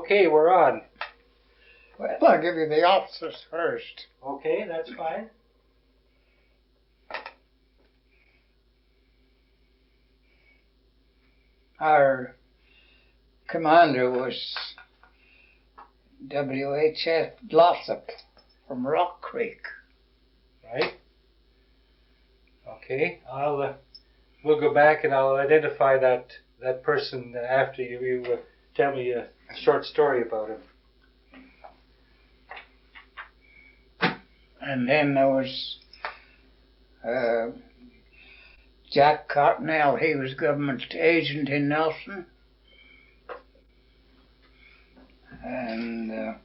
Okay, we're on. Well, I'll give you the officers first. Okay, that's fine. Our commander was W.H.F. Glossop from Rock Creek. Right. Okay, we'll go back and I'll identify that person after you tell me a short story about him. And then there was Jack Kootenay. He was government agent in Nelson. And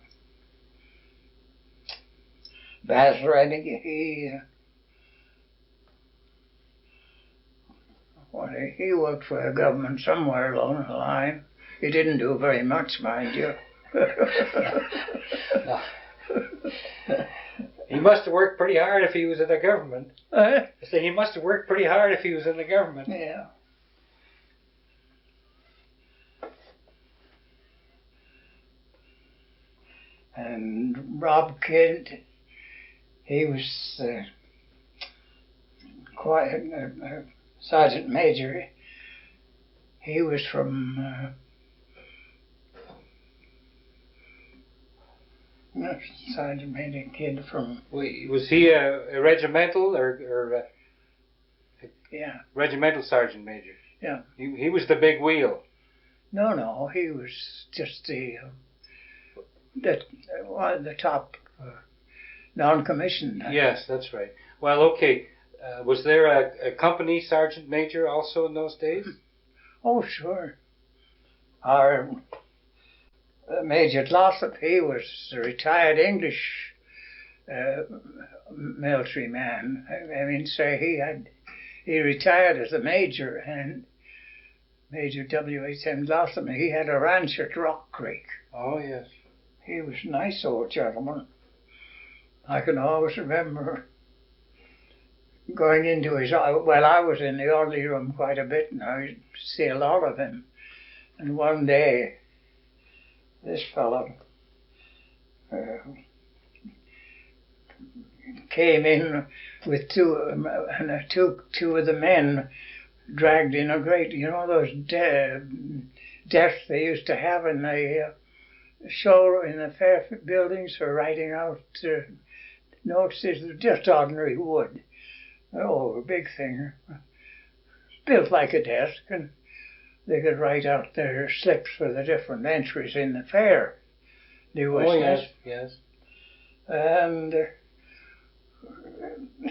Baz Reddick, he worked for the government somewhere along the line. He didn't do very much, mind you. No. He must have worked pretty hard if he was in the government. I say he must have worked pretty hard if he was in the government. Yeah. And Rob Kidd, he was quite a sergeant major. He was from Sergeant Major Kidd from. Was he a regimental or yeah, regimental sergeant major? Yeah. He was the big wheel. No, he was just the top non-commissioned. Yes, that's right. Well, okay. Was there a company sergeant major also in those days? Oh, sure. Our Major Glossop, he was a retired English military man. I mean, say he retired as a major, and Major W.H.M. Glossop, he had a ranch at Rock Creek. Oh, yes. He was a nice old gentleman. I can always remember going into his... Well, I was in the orderly room quite a bit, and I used to see a lot of him. And one day, this fellow came in with two of the men dragged in a great, those desks they used to have in the show in the fair buildings for writing out notes. These were just ordinary wood. Oh, a big thing, built like a desk, and they could write out their slips for the different entries in the fair. Oh, yes. And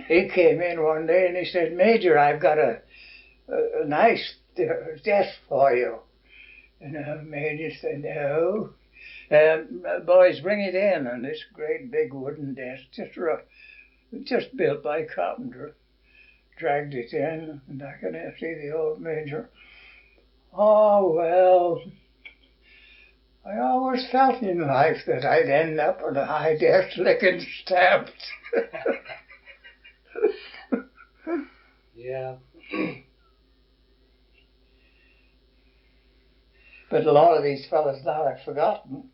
he came in one day and he said, "Major, I've got a nice desk for you." And the Major said, "No. Boys, bring it in." And this great big wooden desk, just built by a carpenter, dragged it in, and I could see the old Major. "Oh, well, I always felt in life that I'd end up on a high desk licking stamps." Yeah. But a lot of these fellas now I've forgotten.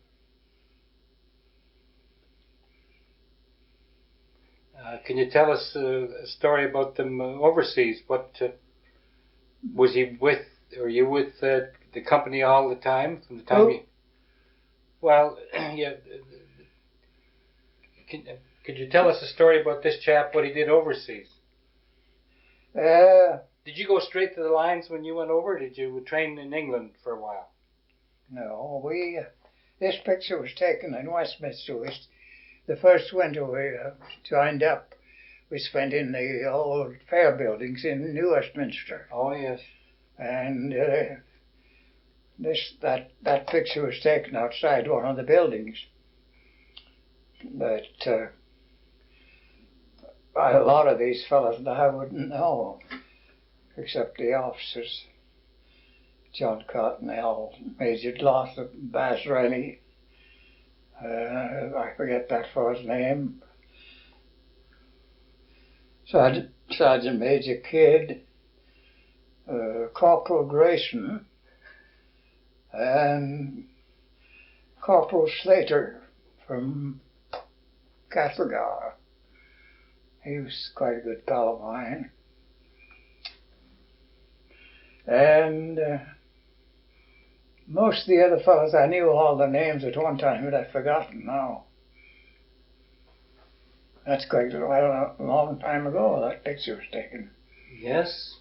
Can you tell us a story about them overseas? What was he with? Were you with the company all the time from the time you? Well, yeah. Could you tell us a story about this chap? What he did overseas? Did you go straight to the lines when you went over? Or did you train in England for a while? No, this picture was taken in Westminster. The first winter we joined up, we spent in the old fair buildings in New Westminster. Oh, yes. And that picture was taken outside one of the buildings. But a lot of these fellas I wouldn't know, except the officers. John Cottonell, Major Glossop, Baz Rennie. I forget that fellow's name. Sergeant Major Kidd, Corporal Greyson, and Corporal Slater from Castlegar. He was quite a good pal of mine. And most of the other fellows, I knew all the names at one time, but I've forgotten now. That's quite a long time ago that picture was taken. Yes.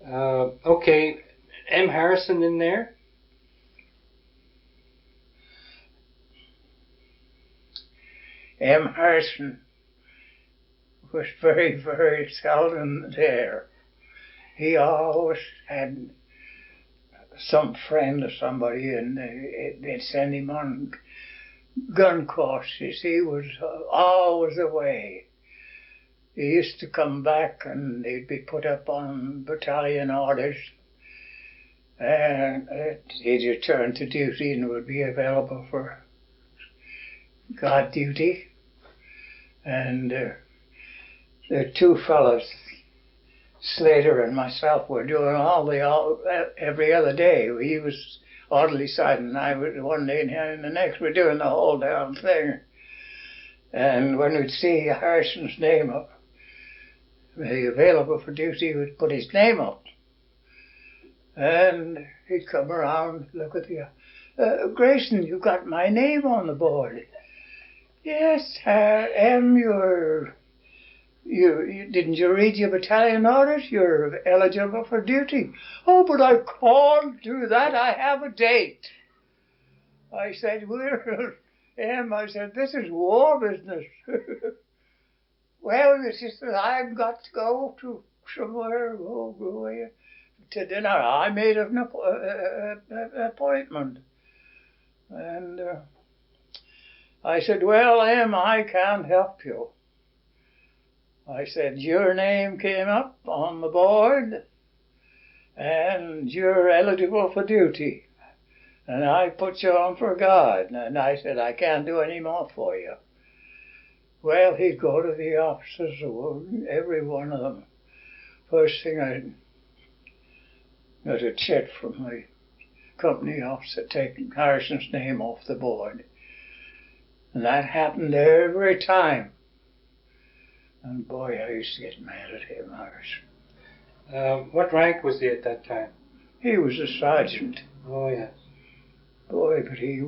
Okay, M. Harrison in there? M. Harrison was very, very seldom there. He always had some friend or somebody, and they'd send him on gun courses. He was always away. He used to come back and he'd be put up on battalion orders, and he'd return to duty and would be available for guard duty. And the two fellows, Slater and myself, were doing every other day. He was orderly side and I was one day and the next. We're doing the whole damn thing. And when we'd see Harrison's name up, available for duty, we'd put his name up. And he'd come around, look at the, Greyson, you got my name on the board. Yes, M, didn't you read your battalion orders? You're eligible for duty. Oh, but I can't do that. I have a date. I said, M, I said, this is war business. Well, it's just that I've got to go to somewhere, go to dinner. I made an appointment. And I said, well, M, I can't help you. I said, your name came up on the board and you're eligible for duty. And I put you on for guard. And I said, I can't do any more for you. Well, he'd go to the officers, every one of them. First thing I got a check from my company officer taking Harrison's name off the board. And that happened every time. And boy, I used to get mad at him, Harrison. What rank was he at that time? He was a sergeant. Oh, yes. Boy, but he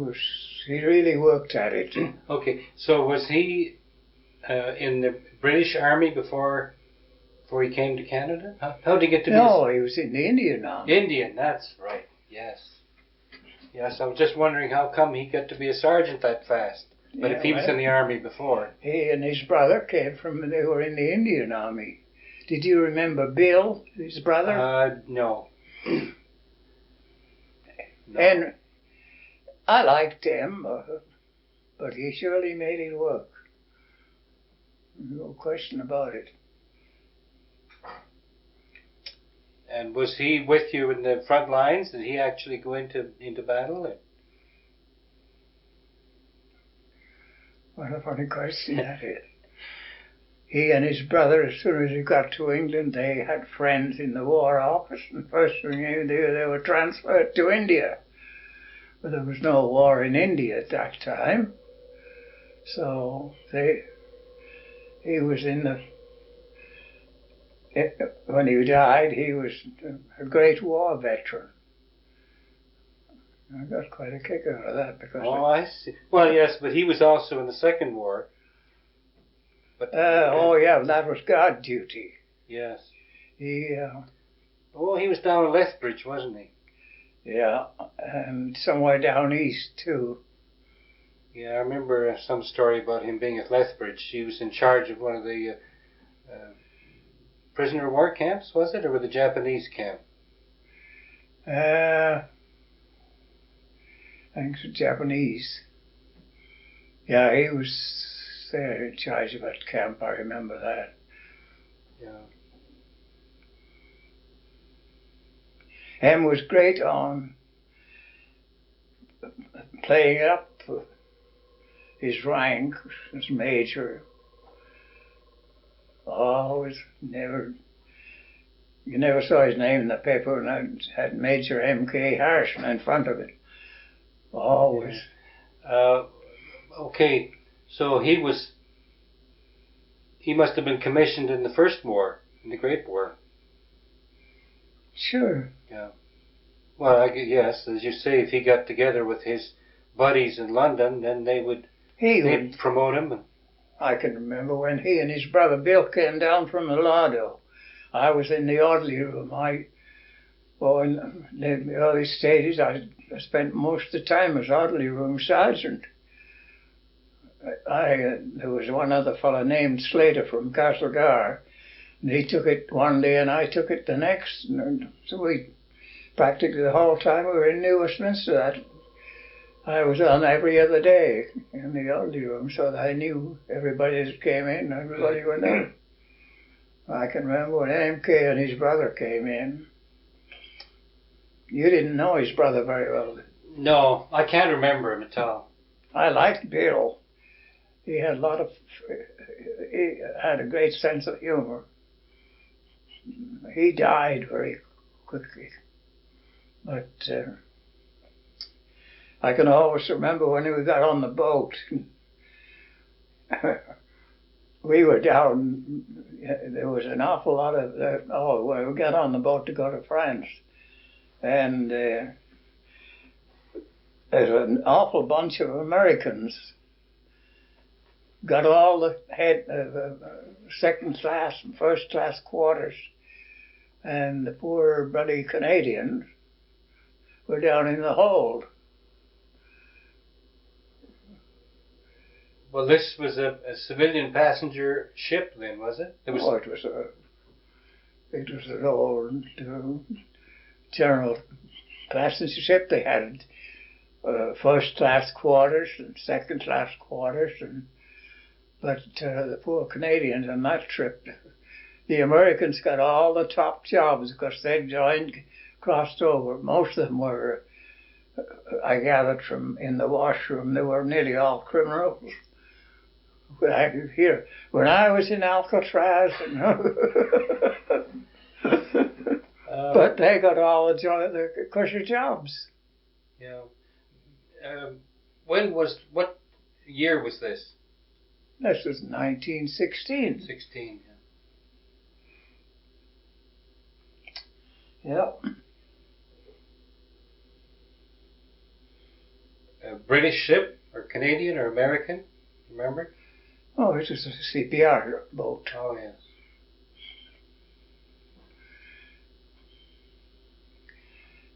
really worked at it. Okay, so was he in the British Army before he came to Canada? How did he get to be? No, he was in the Indian Army. Indian, that's right. Yes. Yes, I was just wondering how come he got to be a sergeant that fast. But if he was in the Army before. He and his brother they were in the Indian Army. Did you remember Bill, his brother? No. No. And I liked him, but he surely made it work. No question about it. And was he with you in the front lines? Did he actually go into battle? Or? What a funny question that is. He and his brother, as soon as he got to England, they had friends in the War Office, and first thing they knew, they were transferred to India. But there was no war in India at that time. So he was when he died, he was a great war veteran. I got quite a kick out of that because. Oh, I see. Well, yes, but he was also in the Second War. But oh yeah, that was guard duty. Yes. He. Oh, he was down in Lethbridge, wasn't he? Yeah, and somewhere down east too. Yeah, I remember some story about him being at Lethbridge. He was in charge of one of the prisoner of war camps, was it, or the Japanese camp? I think it's Japanese. Yeah, he was there in charge of that camp. I remember that. Yeah. And was great on playing up his rank as major. Always never You never saw his name in the paper, and it had Major M.K. Harrison in front of it. Always. Okay, so he must have been commissioned in the First War, in the Great War. Sure. Yeah. Well, yes, as you say, if he got together with his buddies in London, then they'd promote him. I can remember when he and his brother Bill came down from the Lardo. I was in the orderly room. In the early stages, I spent most of the time as orderly room sergeant. There was one other fellow named Slater from Castlegar, and he took it one day and I took it the next. And so we practically the whole time we were in New Westminster. I was on every other day in the orderly room, so that I knew everybody that came in, everybody went out. I can remember when M.K. and his brother came in. You didn't know his brother very well. No, I can't remember him at all. I liked Bill. He had he had a great sense of humor. He died very quickly. But I can always remember when we got on the boat. We were down, there was an awful lot of, we got on the boat to go to France. And there's an awful bunch of Americans got all the second class and first class quarters. And the poor bloody Canadians were down in the hold. Well, this was a civilian passenger ship, then, was it? It was an old general passenger ship. They had first class quarters and second class quarters, but the poor Canadians on that trip, the Americans got all the top jobs because they crossed over. Most of them were, I gathered from in the washroom, they were nearly all criminals. Here, when I was in Alcatraz, but they got all the cushy jobs. Yeah. What year was this? This was 1916. 16. Yeah. A British ship, or Canadian, or American? Remember? Oh, it was a CPR boat. Oh, yes.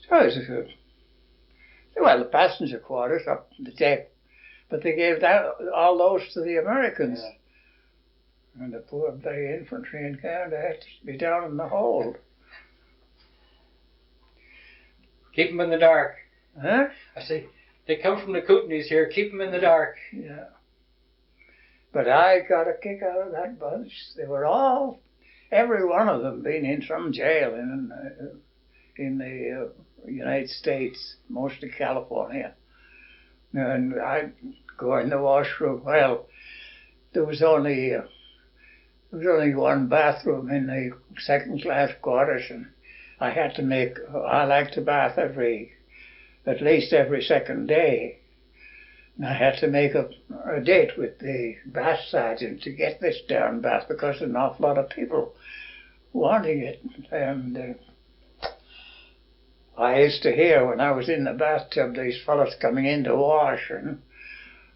So it was the passenger quarters up the deck, but they gave all those to the Americans. Yeah. And the poor bloody infantry in Canada had to be down in the hold. Keep them in the dark. Huh? I say, they come from the Kootenays here, keep them in the dark. Yeah. But I got a kick out of that bunch. They were every one of them been in some jail in the United States, mostly California. And I'd go in the washroom. Well, there was only one bathroom in the second class quarters, and I like to bath at least every second day. And I had to make a date with the bath sergeant to get this darn bath because there's an awful lot of people wanting it. And I used to hear when I was in the bathtub these fellows coming in to wash, and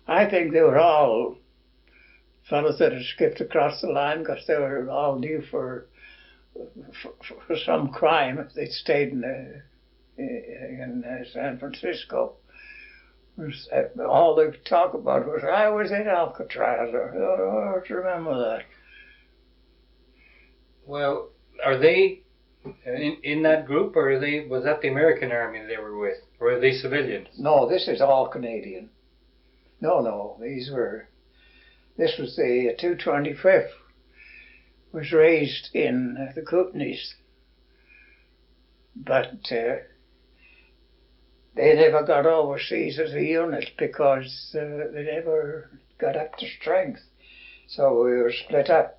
I think they were all fellows that had skipped across the line because they were all due for some crime if they'd stayed in San Francisco. All they could talk about was, I was in Alcatraz, or I remember that. Well, are they in that group, or was that the American Army they were with, or are they civilians? No, this is all Canadian. No, this was the 225th, was raised in the Kootenays, but they never got overseas as a unit because they never got up to strength. So we were split up.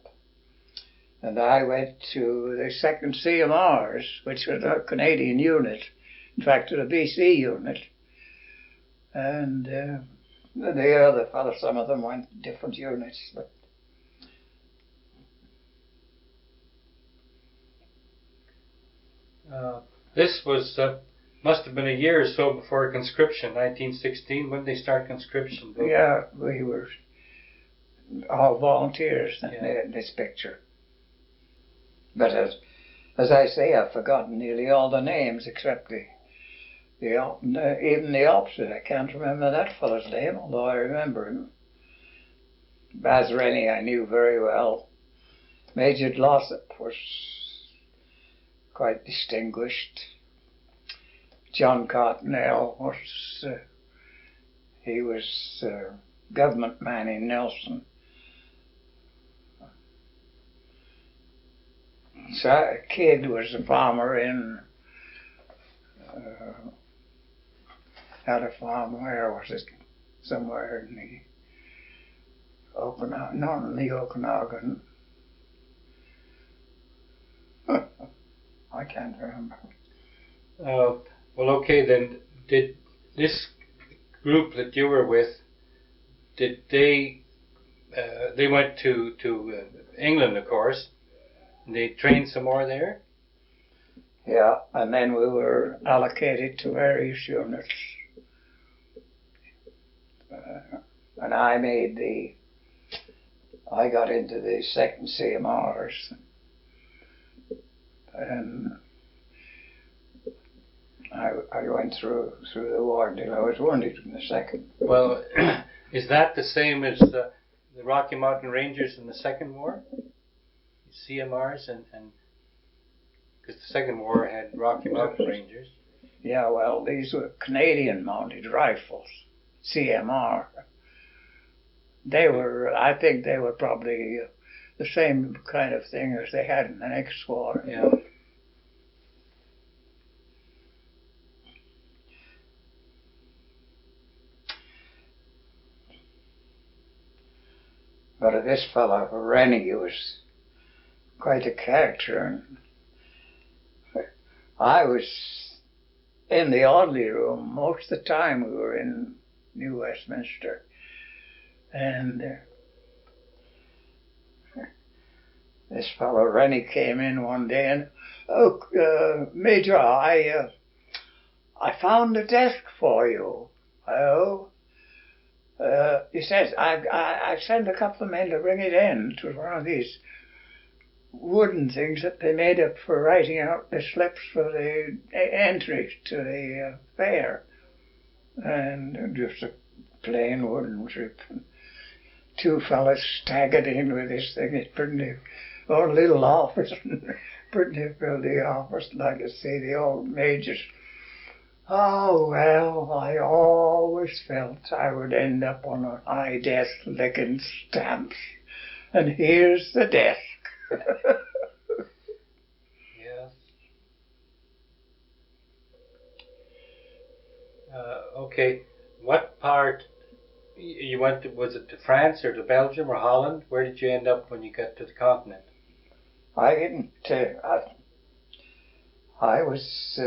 And I went to the 2nd CMRs, which was a Canadian unit, in fact, a BC unit. And the other fellows, some of them went to different units. But this was must have been a year or so before conscription, 1916. When did they start conscription? Yeah, we were all volunteers in this picture. But as I say, I've forgotten nearly all the names except even the opposite. I can't remember that fellow's name, although I remember him. Baz Rennie I knew very well. Major Glossop was quite distinguished. John Kootenay was he was government man in Nelson. So Kidd was a farmer in had a farm, where was it? Somewhere in the Okanagan, not in the Okanagan. I can't remember. Well, okay then. Did this group that you were with, did they went to England, of course, and they trained some more there? Yeah, and then we were allocated to various units. And I got into the 2nd CMRs. And I went through the war until I was wounded in the 2nd. Well, is that the same as the Rocky Mountain Rangers in the Second War? CMRs and because the Second War had Rocky Mountain Rangers. Yeah, well, these were Canadian mounted rifles, CMR. I think they were probably the same kind of thing as they had in the next war. Yeah. But this fellow, Rennie, was quite a character. And I was in the orderly room most of the time. We were in New Westminster. And this fellow Rennie came in one day and, Major, I found a desk for you. Oh? He says, I sent a couple of men to bring it in. It was one of these wooden things that they made up for writing out the slips for the entry to the fair. And just a plain wooden strip. Two fellas staggered in with this thing. It's pretty old little office, pretty filled the office, and I could see the old majors. Oh, well, I always felt I would end up on a high desk licking stamps. And here's the desk. Yes. Okay. What part you went to? Was it to France or to Belgium or Holland? Where did you end up when you got to the continent? I didn't. I was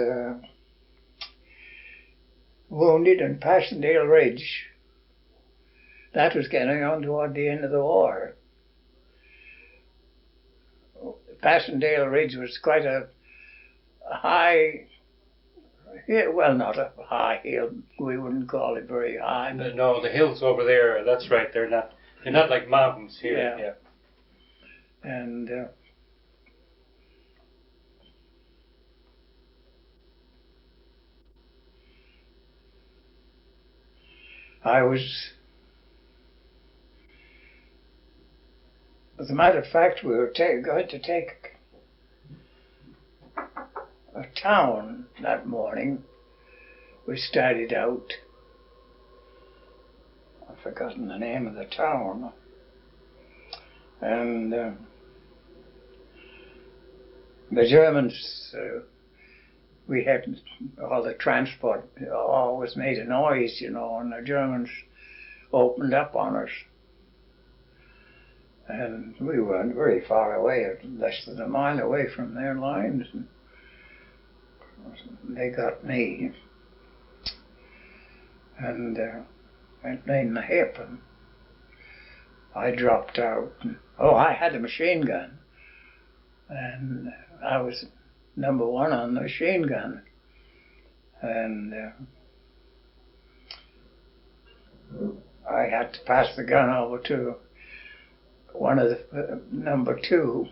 wounded in Passchendaele Ridge. That was getting on toward the end of the war. Passchendaele Ridge was quite a high, well, not a high hill. We wouldn't call it very high. No, the hills over there. That's right. They're not like mountains here. Yeah. And I was, as a matter of fact, we were going to take a town that morning. We started out. I've forgotten the name of the town. And the Germans, we had all the transport always made a noise, and the Germans opened up on us. And we weren't very far away, less than a mile away from their lines. And they got me. And went me in the hip. And I dropped out. And, I had a machine gun. And I was number one on the machine gun. And I had to pass the gun over to one of the number two,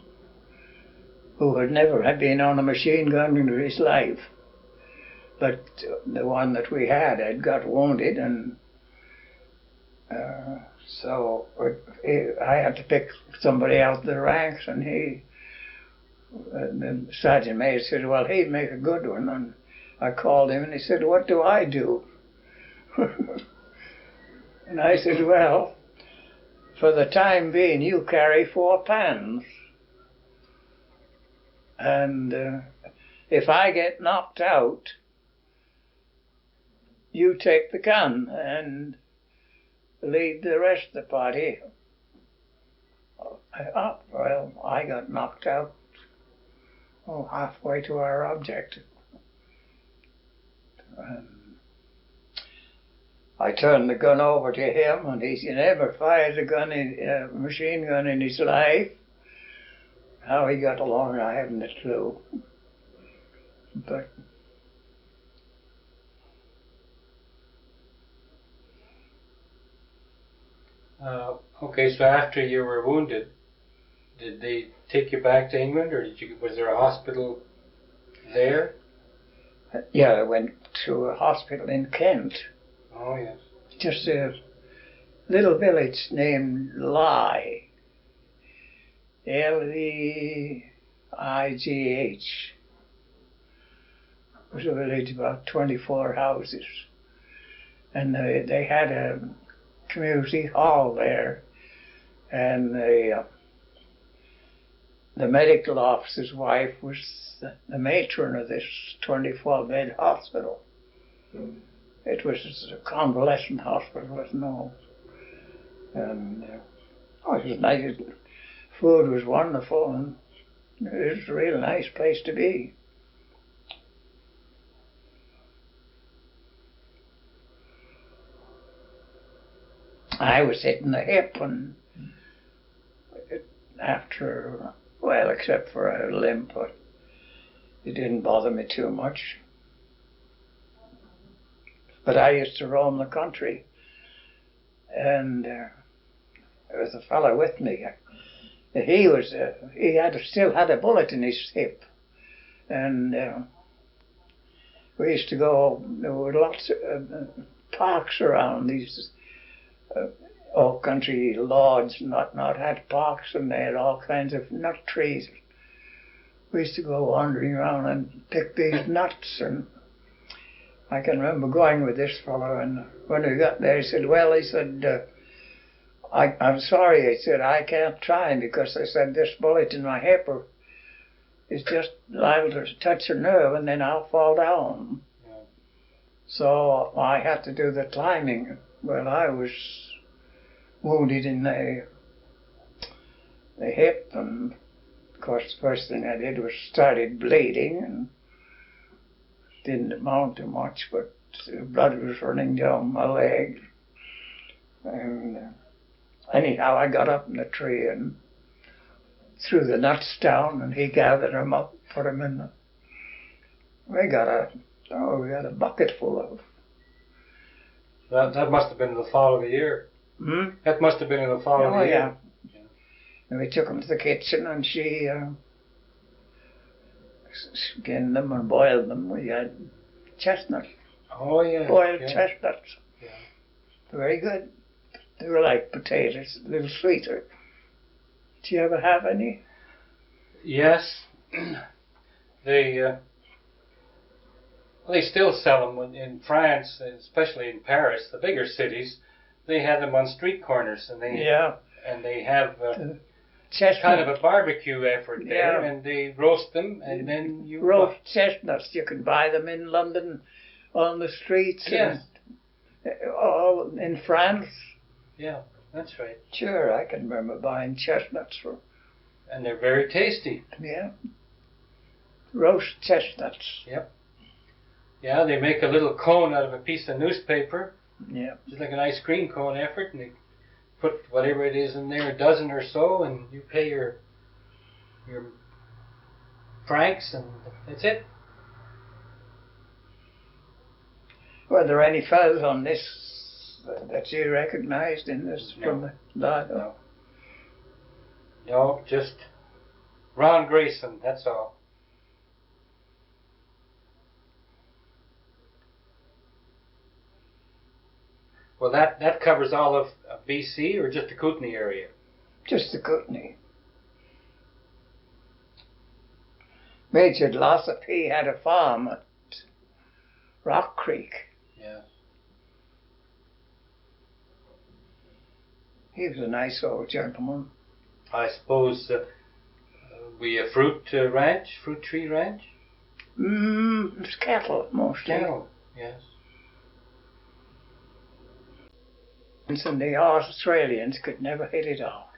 who had never been on a machine gun in his life. But the one that we had got wounded, and so I had to pick somebody out of the ranks, and the sergeant major said, well, he'd make a good one. And I called him, and he said, what do I do? And I said, well, for the time being, you carry 4 pans. And if I get knocked out, you take the gun and lead the rest of the party up. Well, I got knocked out halfway to our objective. I turned the gun over to him, and he never fired a machine gun in his life. How he got along, I haven't a clue. But okay, so after you were wounded, did they take you back to England, or was there a hospital there? Yeah, I went to a hospital in Kent. Oh, yes. Just a little village named Leigh. Leigh. It was a village about 24 houses. And they had a community hall there. And the medical officer's wife was the matron of this 24-bed hospital. It was a convalescent hospital, as no. And it was nice. Food was wonderful, and it was a real nice place to be. I was hit in the hip, and after, well, except for a limp, but it didn't bother me too much. But I used to roam the country, and there was a fellow with me. He still had a bullet in his hip, and we used to go. There were lots of parks around. These old country lords not had parks, and they had all kinds of nut trees. We used to go wandering around and pick these nuts, and I can remember going with this fellow, and when we got there, he said, I'm sorry, he said, I can't try, because I said, this bullet in my hip is just liable to touch a nerve, and then I'll fall down. Yeah. So I had to do the climbing. Well, I was wounded in the hip, and of course the first thing I did was started bleeding, and didn't amount to much, but the blood was running down my leg. And anyhow, I got up in the tree and threw the nuts down, and he gathered them up, put them in the... We got a bucket full of... That must have been in the fall of the year. Hmm? That must have been in the fall of the year. Yeah. And we took them to the kitchen, and she skinned them and boiled them. We had chestnuts. Oh, yeah. Boiled chestnuts. Yeah. Very good. They were like potatoes, a little sweeter. Did you ever have any? Yes. They still sell them in France, especially in Paris, the bigger cities. They have them on street corners, and they have kind of a barbecue effort there, and they roast them, and then you roast chestnuts. You can buy them in London on the streets. Yes. And all in France. Yeah. That's right. Sure, I can remember buying chestnuts for. And they're very tasty. Yeah. Roast chestnuts. Yep. Yeah, they make a little cone out of a piece of newspaper. Yeah. Just like an ice cream cone effort, and they put whatever it is in there, a dozen or so, and you pay your francs, and that's it. Were there any fellows on this that you recognized in this from the lot? No. No, just Ronald Greyson, that's all. Well, that covers all of BC or just the Kootenay area? Just the Kootenay. Major Glossop, he had a farm at Rock Creek. Yeah. He was a nice old gentleman. I suppose we a fruit tree ranch? It's cattle mostly. Cattle, yes. And the Australians could never hit it off.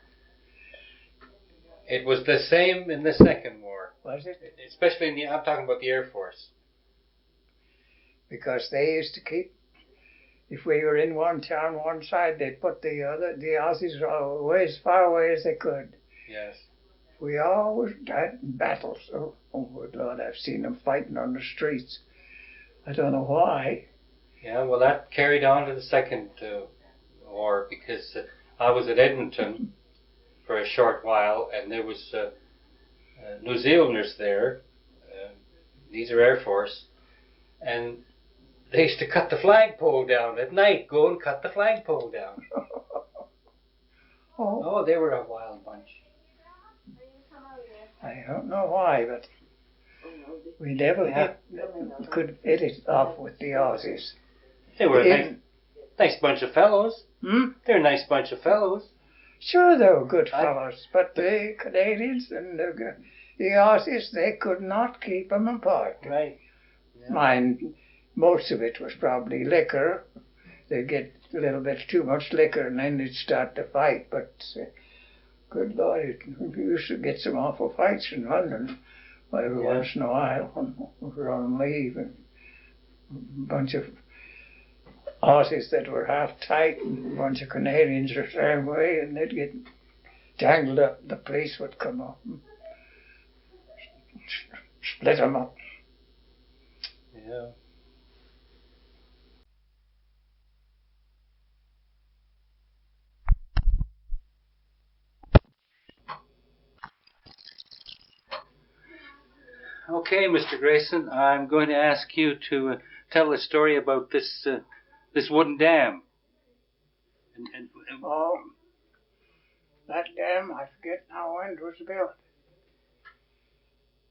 It was the same in the Second War. Was it? Especially I'm talking about the Air Force. Because they used to keep, if we were in one town, one side, they'd put the Aussies as far away as they could. Yes. We always had battles. Oh good Lord, I've seen them fighting on the streets. I don't know why. Yeah, well, that carried on to the Second War, because I was at Edmonton for a short while, and there was New Zealanders there. These are Air Force, and they used to cut the flagpole down at night. Go and cut the flagpole down. Oh, they were a wild bunch. I don't know why, but we never could hit it off with the Aussies. They were a nice bunch of fellows. They're a nice bunch of fellows. Sure, they were good fellows, but the Canadians and the Aussies, they could not keep them apart. Right. Yeah. Mind, most of it was probably liquor. They'd get a little bit too much liquor and then they'd start to fight. But good Lord, we used to get some awful fights in London every once in a while when we were on leave. And a bunch of Aussies that were half tight and a bunch of Canadians the same way, and they'd get tangled up. The police would come up and split them up. Yeah. Okay, Mr. Greyson, I'm going to ask you to tell a story about this wooden dam. Oh, that dam, I forget now when it was built.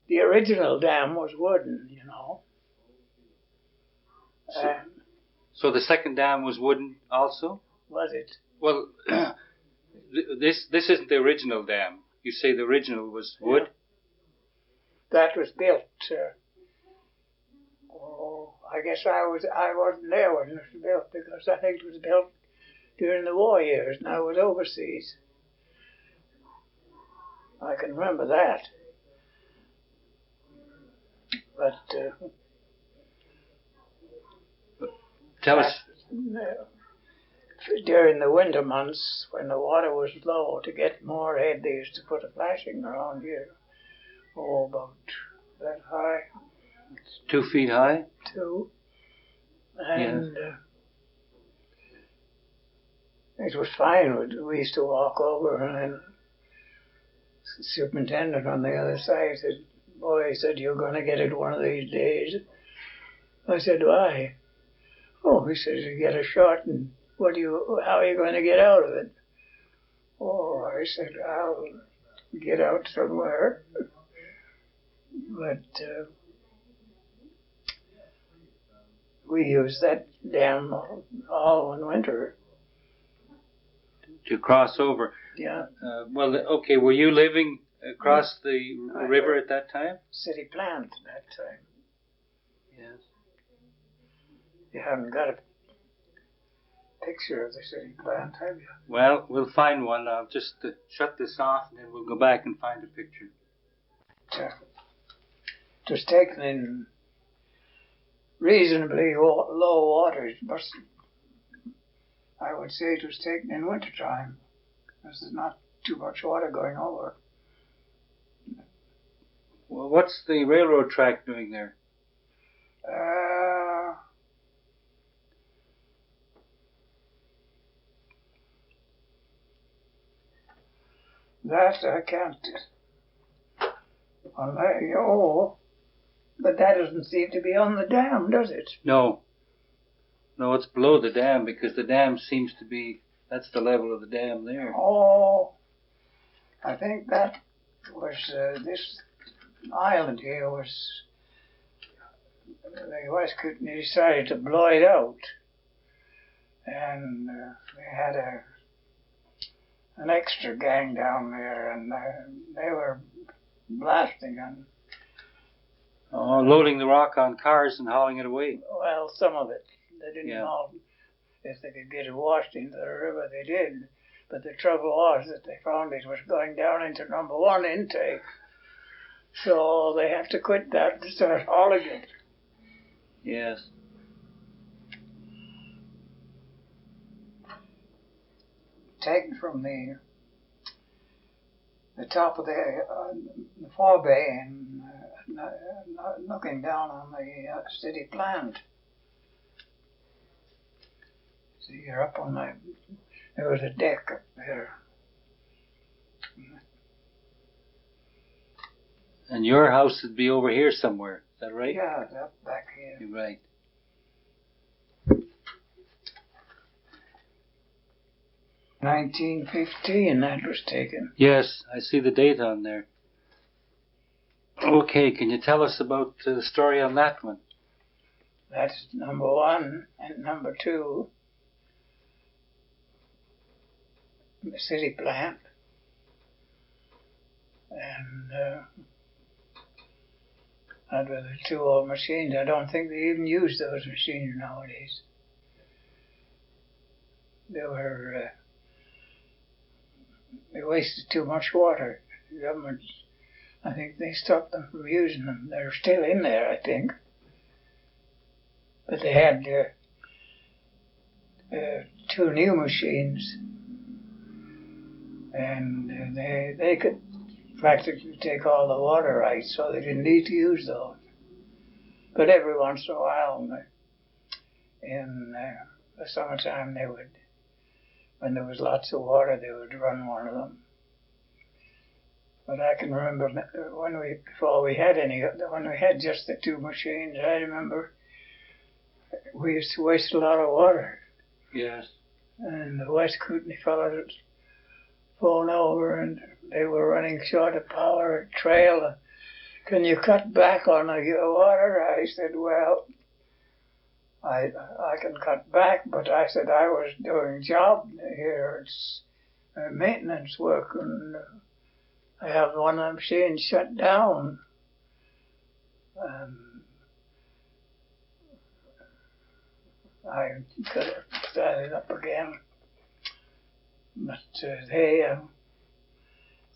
The original dam was wooden, you know. So the second dam was wooden also? Was it? Well, this isn't the original dam. You say the original was wood? Yeah. That was built. I guess I wasn't there when it was built, because I think it was built during the war years, and I was overseas. I can remember that. But tell us. During the winter months, when the water was low, to get more head, they used to put a flashing around here. Oh, about that high. 2 feet high? 2. And it was fine. We used to walk over, and then the superintendent on the other side said, "Boy," he said, "you're going to get it one of these days." I said, "Why?" "Oh," he says, "you get a shot, and how are you going to get out of it?" "Oh," I said, "I'll get out somewhere." But we used that dam all in winter. To cross over? Yeah. Well, okay, were you living across the river at that time? City plant at that time. Yes. You haven't got picture of the city plant, have you? Well, we'll find one. I'll just shut this off and then we'll go back and find a picture. It was taken in reasonably low waters, but I would say it was taken in winter time. There's not too much water going over. Well, what's the railroad track doing there? That I can't. But that doesn't seem to be on the dam, does it? No. No, it's below the dam because the dam seems to be, that's the level of the dam there. Oh, I think that was, this island here was, the West Kootenay decided to blow it out. And they had an extra gang down there, and they were blasting and loading the rock on cars and hauling it away. well, some of it. They didn't know if they could get it washed into the river. They did, but the trouble was that they found it was going down into number 1 intake, so they have to quit that to start hauling it. Yes. Taken from the top of the forebay and looking down on the city plant. See, you're up on there was a deck up there. And your house would be over here somewhere, is that right? Yeah, it's up back here. You're right. $1915 that was taken. Yes, I see the date on there. Okay, can you tell us about the story on that one? That's number 1, and number 2, the city plant. And that were the 2 old machines. I don't think they even use those machines nowadays. They wasted too much water. The government, I think they stopped them from using them. They're still in there, I think. But they had 2 new machines, and they could practically take all the water right, so they didn't need to use those. But every once in a while, in the summertime, they would, when there was lots of water, they would run one of them. But I can remember before we had when we had just the 2 machines, I remember we used to waste a lot of water. Yes. And the West Kootenay fellows would phone over and they were running short of power at trail. Can you cut back on the water? I said, well, I can cut back, but I said I was doing job here. It's maintenance work, and I have one of the machines shut down. I could have started up again, but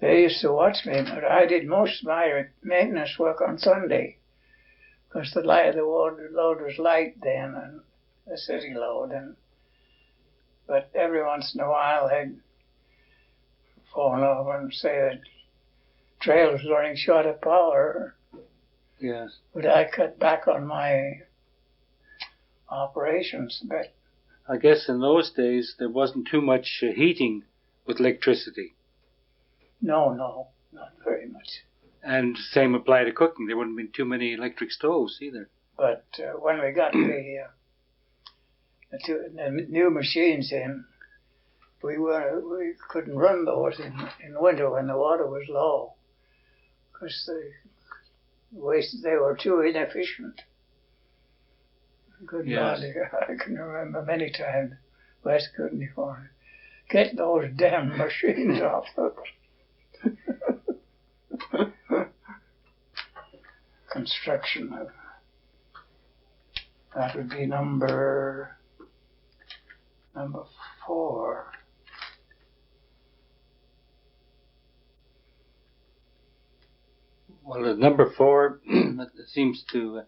they used to watch me. But I did most of my maintenance work on Sunday, because the load was light then, and the city load. But every once in a while they'd phone over and say that trail was running short of power. Yes. But I cut back on my operations a bit. I guess in those days there wasn't too much heating with electricity. No, not very much. And same apply to cooking. There wouldn't have been too many electric stoves either. But when we got the new machines in, we couldn't run those in winter when the water was low, because they were too inefficient. Good yes. God, I can remember many times West Kootenay for get those damn machines off. Construction of that would be number Number 4. Well, number 4 seems to...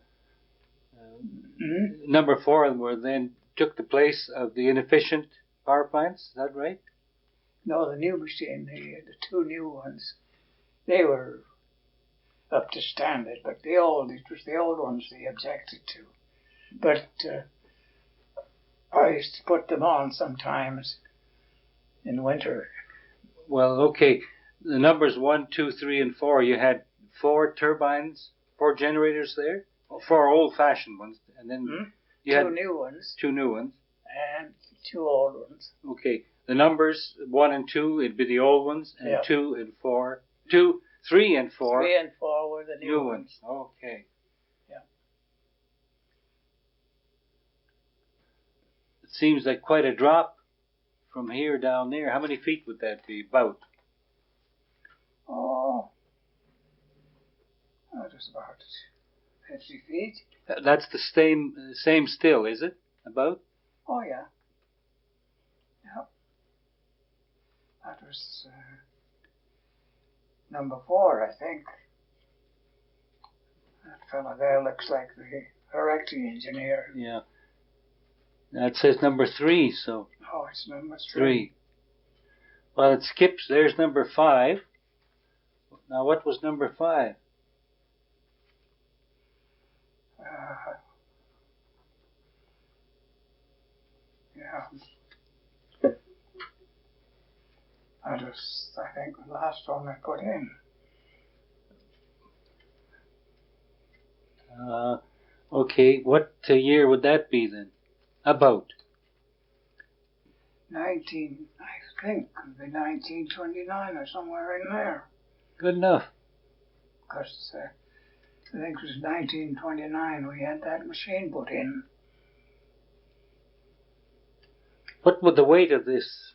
Number 4 were then took the place of the inefficient power plants. Is that right? No, the new machine, the 2 new ones, they were up to standard, but it was the old ones they objected to. But I used to put them on sometimes in winter. Well, okay. The numbers 1, 2, 3, and 4. You had 4 turbines, 4 generators there, 4 old-fashioned ones, and then you had 2 new ones. 2 new ones, and 2 old ones. Okay. The numbers 1 and 2, it'd be the old ones, and 2 and 4. 2, 3 and 4. 3 and 4 were the new ones. Okay. Yeah. It seems like quite a drop from here down there. How many feet would that be, about? Oh, that was about 50 feet. That's the same still, is it? About? Oh, yeah. Yeah. That was number 4, I think. That fellow there looks like the erecting engineer. Yeah. That says number 3, so... Oh, it's number 3. Well, it skips. There's number 5. Now, what was number 5? Yeah. That was, I think, the last one I put in. Okay. What year would that be then? About? I think, it would be 1929 or somewhere in there. Good enough. Because I think it was 1929 we had that machine put in. What would the weight of this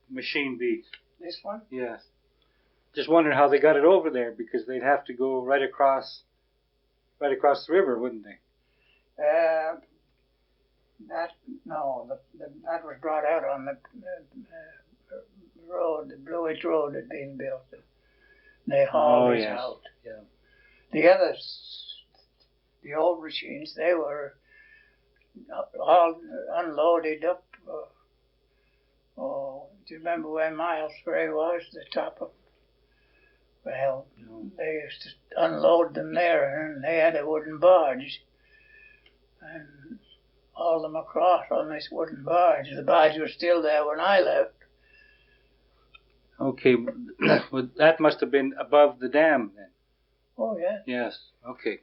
machine be? This one? Yes. Just wondering how they got it over there, because they'd have to go right across the river, wouldn't they? That was brought out on the road, the Blue Ridge Road had been built. They hauled it out. Yeah. The others, the old machines, they were all unloaded up. Do you remember where Miles Ferry was? The top of... Well, they used to unload them there, and they had a wooden barge. And haul them across on this wooden barge. The barge was still there when I left. Okay, well, that must have been above the dam then. Oh, yeah. Yes, okay.